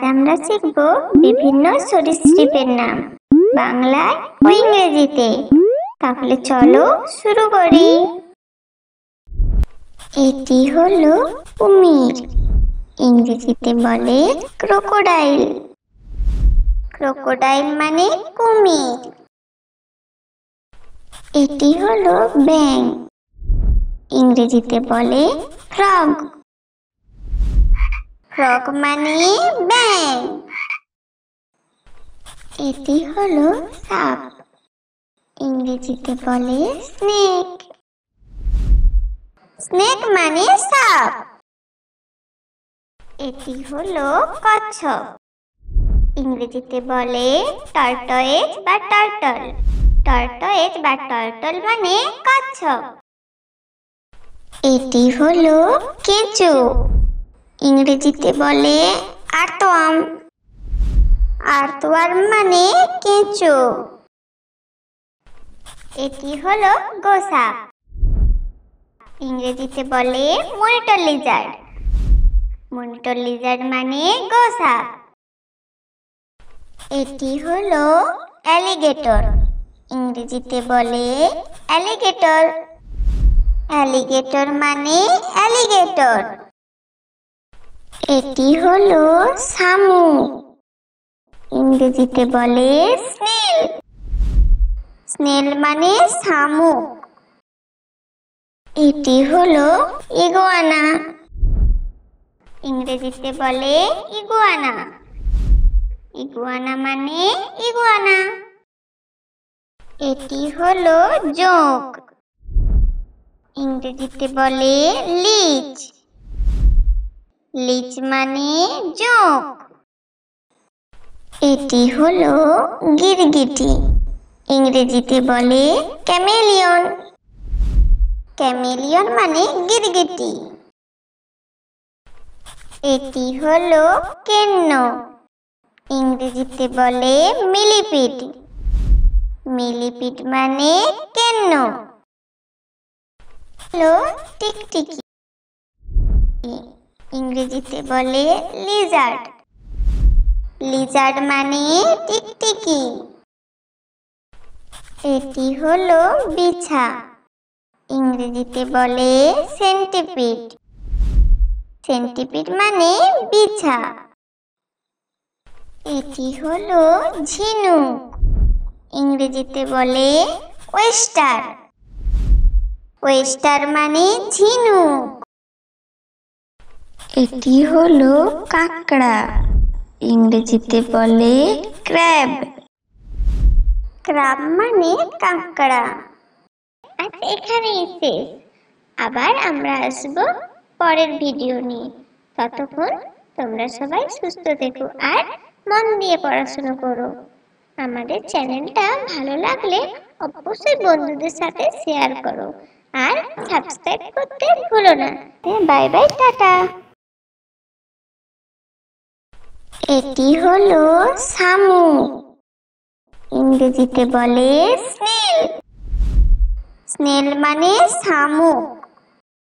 আমরা শিখব বিভিন্ন সরীসৃপের নাম বাংলায় ও ইংরেজিতে। তাহলে চলো শুরু করি। এটি হলো কুমির, ইংরেজিতে বলে ক্রোকোডাইল। ক্রোকোডাইল মানে কুমির। এটি হলো ব্যাঙ, ইংরেজিতে বলে ফ্রগ। ফ্রগ মানে ব্যাঙ। এটি হলো সাপ, ইংরেজিতে বলে স্নেক। স্নেক মানে সাপ। এটি হলো কচ্ছপ, ইংরেজিতে বলে টর্টয়েজ বা টার্টল। টর্টয়েজ বা টার্টল মানে কচ্ছপ। এটি হলো কেঁচো, ইংরেজিতে বলে আর্থওয়ার্ম। আর্থওয়ার্ম মানে কেঁচো। এটি হলো গোসাপ, ইংরেজিতে বলে মনিটর লিজার্ড। মনিটর লিজার্ড মানে গোসাপ। এটি হলো অ্যালিগেটর, ইংরেজিতে বলে অ্যালিগেটর। অ্যালিগেটর মানে অ্যালিগেটর। এটি হলো শামুক, ইংরেজিতে বলে স্নেল। স্নেল মানে শামুক। এটি হলো ইগুয়ানা, ইংরেজিতে বলে ইগুয়ানা। ইগুয়ানা মানে ইগুয়ানা। এটি হলো জোঁক, ইংরেজিতে বলে লিচ। লিচ মানে জোঁক। এটি হলো গিরগিটি, ইংরেজিতে বলে ক্যামেলিয়ন। ক্যামেলিয়ন মানে গিরগিটি। এটি হলো কেন্ন, ইংরেজিতে বলে মিলিপিড। মিলিপিড মানে কেন্ন। হলো টিকটিকি, ইংরেজিতে বলে লিজার্ড। লিজার্ড মানে টিকটিকি। এটি হলো বিছা, ইংরেজিতে বলে সেন্টিপিড। সেন্টিপিড মানে বিছা। এটি হলো ঝিনুক, ইংরেজিতে বলে ওয়েস্টার। ওয়েস্টার মানে ঝিনুক। এটি হলো কাঁকড়া, ইংরেজিতে বলে ক্র্যাব। ক্র্যাব মানে কাঁকড়া। আজ এখানেই শেষ। আবার আমরা আসবো পরের ভিডিও নিয়ে। ততক্ষণ তোমরা সবাই সুস্থ থেকো আর মন দিয়ে পড়াশোনা করো। আমাদের চ্যানেলটা ভালো লাগলে অবশ্যই বন্ধুদের সাথে শেয়ার করো আর সাবস্ক্রাইব করতে ভুলো না। Bye bye, tata. এটি হলো শামুক, ইংরেজিতে বলে স্নেল। স্নেল মানে শামুক।